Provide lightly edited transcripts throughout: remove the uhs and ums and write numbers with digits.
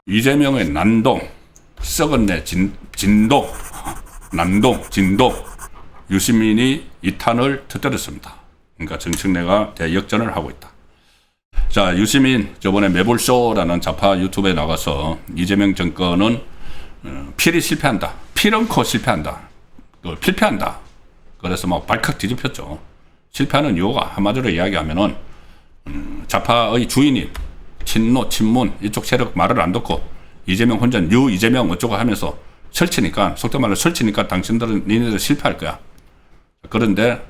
이재명의 난동, 썩었네 진동, 난동, 진동, 유시민이 이탄을 터뜨렸습니다. 그러니까 정청래가 대역전을 하고 있다. 자, 유시민 저번에 매불쇼라는 좌파 유튜브에 나가서 이재명 정권은 필히 실패한다, 필언코 실패한다, 필패한다. 그래서 막 발칵 뒤집혔죠. 실패하는 이유가 한마디로 이야기하면은 좌파의 주인이 친노, 친문 이쪽 세력 말을 안 듣고 이재명 혼자 뉴 이재명 어쩌고 하면서 설치니까, 속된 말로 설치니까 당신들은 니네들 실패할 거야. 그런데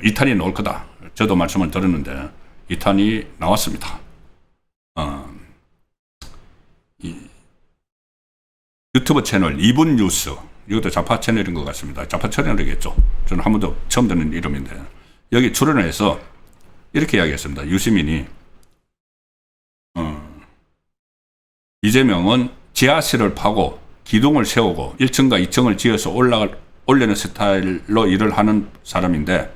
이탄이 나올 거다. 저도 말씀을 드렸는데 이탄이 나왔습니다. 이 유튜브 채널 2분 뉴스, 이것도 좌파 채널인 것 같습니다. 좌파 채널이겠죠. 저는 한 번도 처음 듣는 이름인데 여기 출연해서 이렇게 이야기했습니다. 유시민이 이재명은 지하실을 파고 기둥을 세우고 1층과 2층을 지어서 올리는 스타일로 일을 하는 사람인데,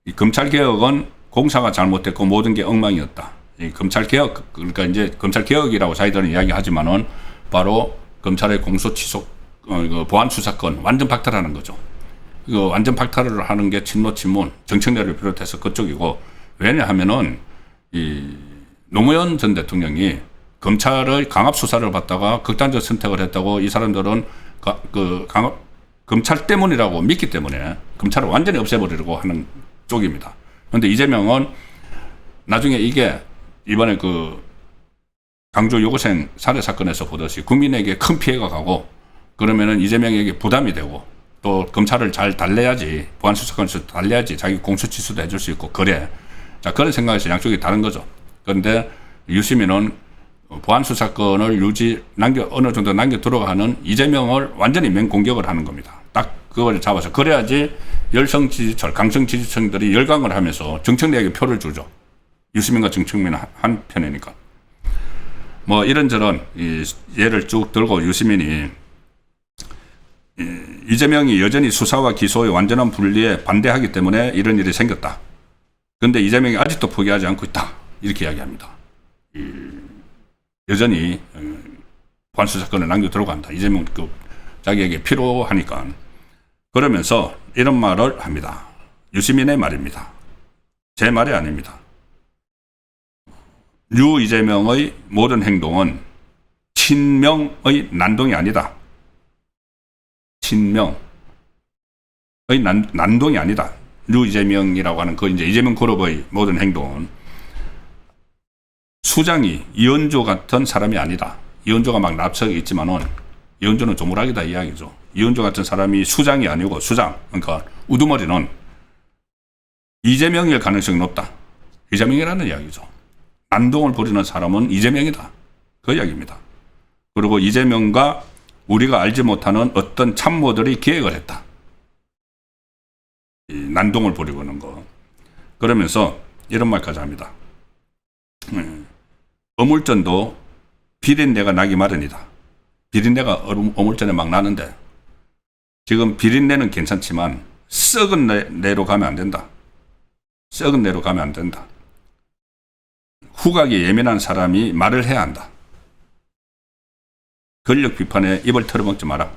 이 검찰개혁은 공사가 잘못됐고 모든 게 엉망이었다. 이 검찰개혁, 그러니까 이제 검찰개혁이라고 자기들은 이야기하지만은 바로 검찰의 공소취소, 보안수사권 완전 박탈하는 거죠. 이거 완전 박탈을 하는 게 친노, 친문, 정청래를 비롯해서 그쪽이고, 왜냐하면은 이 노무현 전 대통령이 검찰의 강압 수사를 받다가 극단적 선택을 했다고 이 사람들은 검찰 때문이라고 믿기 때문에 검찰을 완전히 없애버리려고 하는 쪽입니다. 그런데 이재명은 나중에 이게 이번에 그 강주 여고생 살해 사건에서 보듯이 국민에게 큰 피해가 가고, 그러면은 이재명에게 부담이 되고, 또 검찰을 잘 달래야지, 보안수사권에서 달래야지 자기 공소취소도 해줄 수 있고, 그래. 자, 그런 생각에서 양쪽이 다른 거죠. 그런데 유시민은 보안수사권을 어느 정도 남겨 들어가는 이재명을 완전히 맹공격을 하는 겁니다. 딱 그걸 잡아서. 그래야지 열성 지지층, 강성 지지층들이 열광을 하면서 정청래에게 표를 주죠. 유시민과 정청래는 한 편이니까. 뭐 이런저런 예를 쭉 들고 유시민이 이재명이 여전히 수사와 기소의 완전한 분리에 반대하기 때문에 이런 일이 생겼다. 그런데 이재명이 아직도 포기하지 않고 있다. 이렇게 이야기합니다. 여전히 보안수사권을 남겨 들어간다. 이재명 자기에게 필요하니까. 그러면서 이런 말을 합니다. 유시민의 말입니다. 제 말이 아닙니다. 뉴 이재명의 모든 행동은 친명의 난동이 아니다. 친명의 난동이 아니다. 뉴 이재명이라고 하는 그 이제 이재명 그룹의 모든 행동은 수장이 이현주 같은 사람이 아니다. 이현주가 막 납작에 있지만은 이현주는 조물락이다 이야기죠. 이현주 같은 사람이 수장이 아니고 수장, 그러니까 우두머리는 이재명일 가능성이 높다. 이재명이라는 이야기죠. 난동을 부리는 사람은 이재명이다. 그 이야기입니다. 그리고 이재명과 우리가 알지 못하는 어떤 참모들이 기획을 했다. 이 난동을 부리고 있는 거. 그러면서 이런 말까지 합니다. 어물전도 비린내가 나기 마련이다. 비린내가 어물전에 막 나는데 지금 비린내는 괜찮지만 썩은 내로 가면 안 된다. 썩은 내로 가면 안 된다. 후각이 예민한 사람이 말을 해야 한다. 권력 비판에 입을 털어먹지 마라.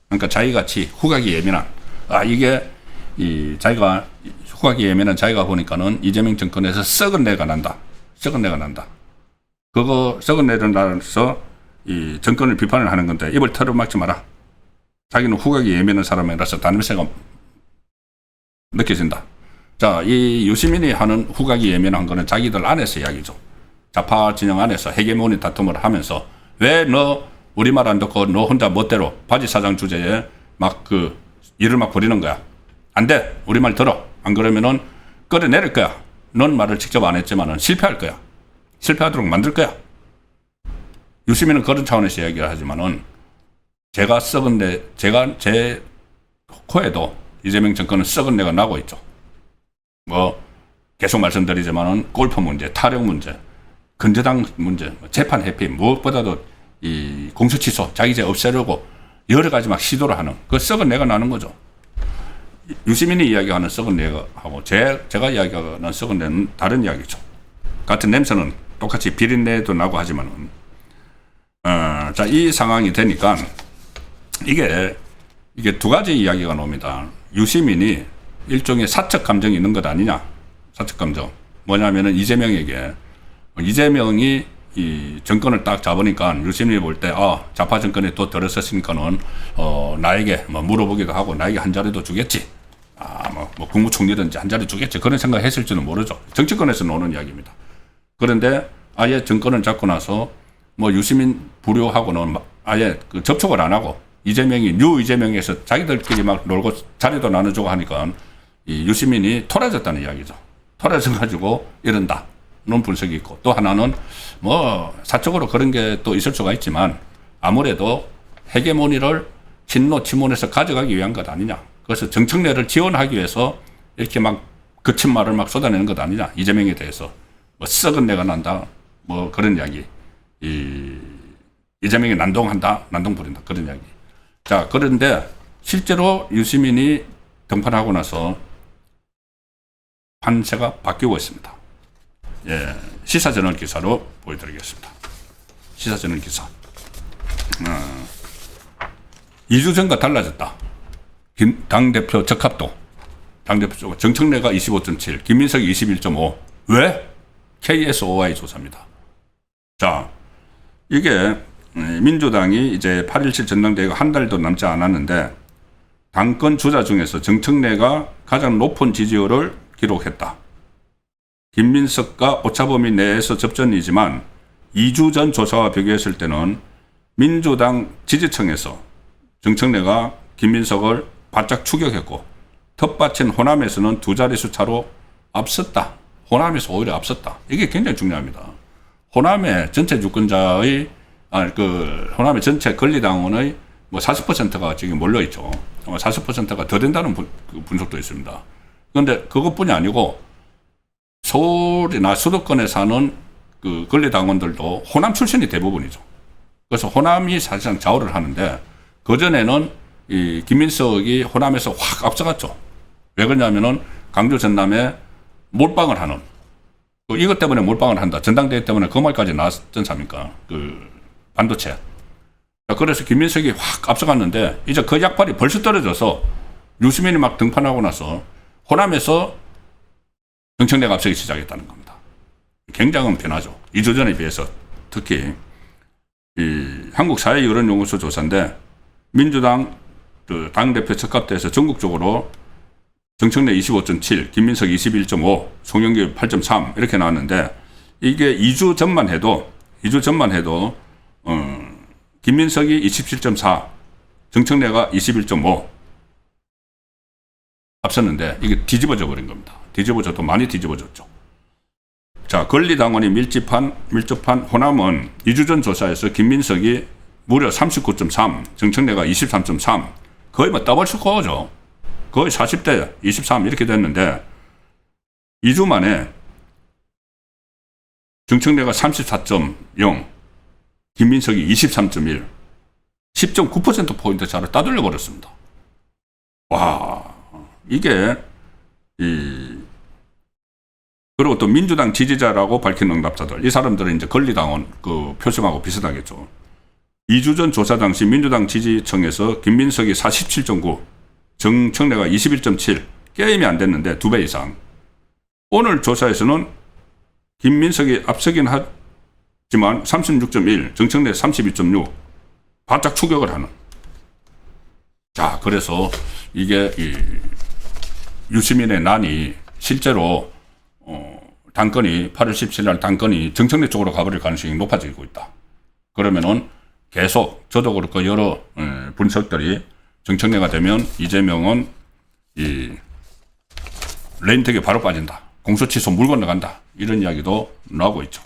그러니까 자기같이 후각이 예민한, 이게 자기가 후각이 예민한 자기가 보니까는 이재명 정권에서 썩은 내가 난다. 썩은 내가 난다. 그거 썩은 내를 나서 이 정권을 비판을 하는 건데 입을 털어막지 마라. 자기는 후각이 예민한 사람이라서 단냄새가 느껴진다. 자, 이 유시민이 하는 후각이 예민한 거는 자기들 안에서 이야기죠. 좌파 진영 안에서 헤게모니 다툼을 하면서 왜 너 우리 말 안 듣고 너 혼자 멋대로 바지 사장 주제에 막 일을 막 벌이는 거야. 안 돼. 우리 말 들어. 안 그러면은 끌어내릴 거야. 넌 말을 직접 안 했지만은 실패할 거야. 실패하도록 만들 거야. 유시민은 그런 차원에서 이야기를 하지만은 제가 제 코에도 이재명 정권은 썩은 내가 나고 있죠. 뭐 계속 말씀드리지만은 골프 문제, 타령 문제, 근저당 문제, 재판 회피, 무엇보다도 이 공소 취소, 자기죄 없애려고 여러 가지 막 시도를 하는 그 썩은 내가 나는 거죠. 유시민이 이야기하는 썩은 뇌하고 제가 이야기하는 썩은 뇌는 다른 이야기죠. 같은 냄새는 똑같이 비린내도 나고 하지만은, 자, 이 상황이 되니까 이게 두 가지 이야기가 나옵니다. 유시민이 일종의 사적 감정이 있는 것 아니냐. 사적 감정. 뭐냐면은 이재명이 이 정권을 딱 잡으니까 유시민이 볼 때, 좌파 정권에 또 들어섰으니까는, 나에게 뭐 물어보기도 하고 나에게 한 자리도 주겠지. 뭐 국무총리든지 한 자리 주겠지. 그런 생각 했을지는 모르죠. 정치권에서 나오는 이야기입니다. 그런데 아예 정권을 잡고 나서 뭐 유시민 부류하고는 아예 그 접촉을 안 하고 뉴 이재명에서 자기들끼리 막 놀고 자리도 나눠주고 하니까 이 유시민이 토라졌다는 이야기죠. 토라져가지고 이런다. 는 분석이 있고, 또 하나는 뭐 사적으로 그런 게 또 있을 수가 있지만 아무래도 헤게모니를 친노 친문에서 가져가기 위한 것 아니냐. 그래서 정청래를 지원하기 위해서 이렇게 막 거친 말을 막 쏟아내는 것 아니냐. 이재명에 대해서 뭐 썩은 내가 난다. 뭐 그런 이야기. 이재명이 난동한다. 난동 부린다. 그런 이야기. 자, 그런데 실제로 유시민이 등판하고 나서 판세가 바뀌고 있습니다. 예, 시사저널 기사로 보여드리겠습니다. 시사저널 기사. 2주 전과 달라졌다. 당대표 적합도. 당대표 쪽 정청래가 25.7, 김민석이 21.5. 왜? KSOI 조사입니다. 자, 이게 민주당이 이제 8.17 전당대회가 한 달도 남지 않았는데 당권 주자 중에서 정청래가 가장 높은 지지율을 기록했다. 김민석과 오차범위 내에서 접전이지만 2주 전 조사와 비교했을 때는 민주당 지지층에서 정청래가 김민석을 바짝 추격했고 텃밭인 호남에서는 두 자릿수 차로 앞섰다. 호남에서 오히려 앞섰다. 이게 굉장히 중요합니다. 호남의 전체 유권자의 호남의 전체 권리당원의 뭐 40%가 지금 몰려있죠. 40%가 더 된다는 분석도 있습니다. 그런데 그것뿐이 아니고 서울이나 수도권에 사는 그 권리당원들도 호남 출신이 대부분이죠. 그래서 호남이 사실상 좌우를 하는데 그전에는 이 김민석이 호남에서 확 앞서갔죠. 왜 그러냐면은 강주 전남에 몰빵을 하는, 이것 때문에 몰빵을 한다. 전당대회 때문에 그 말까지 나왔던 사입니까? 그 반도체. 그래서 김민석이 확 앞서갔는데 이제 그 약발이 벌써 떨어져서 유시민이 막 등판하고 나서 호남에서 정청래가 앞서기 시작했다는 겁니다. 굉장한 변화죠. 2주 전에 비해서. 특히 이 한국사회여론연구소 조사인데 민주당 그 당대표 적합대에서 전국적으로 정청래 25.7, 김민석 21.5, 송영길 8.3 이렇게 나왔는데 이게 2주 전만 해도 김민석이 27.4, 정청래가 21.5 앞섰는데 이게 뒤집어져 버린 겁니다. 뒤집어져도 많이 뒤집어졌죠. 자, 권리당원이 밀접한 호남은 2주 전 조사에서 김민석이 무려 39.3, 정청래가 23.3, 거의 뭐 더블 스코어죠. 거의 40대 23 이렇게 됐는데 2주 만에 정청래가 34.0, 김민석이 23.1, 10.9%포인트 차를 따돌려 버렸습니다. 와, 이게 그리고 또 민주당 지지자라고 밝힌 응답자들, 이 사람들은 이제 권리당원 그 표정하고 비슷하겠죠. 2주 전 조사 당시 민주당 지지층에서 김민석이 47.9, 정청래가 21.7, 게임이 안 됐는데 2배 이상. 오늘 조사에서는 김민석이 앞서긴 하지만 36.1, 정청래 32.6, 바짝 추격을 하는. 자, 그래서 이게 유시민의 난이 실제로 당권이 8월 17일 날 당권이 정청래 쪽으로 가버릴 가능성이 높아지고 있다. 그러면은 계속 저도 그렇고 여러 분석들이 정청래가 되면 이재명은 이 레인택에 바로 빠진다. 공소취소 물 건너간다. 이런 이야기도 나오고 있죠.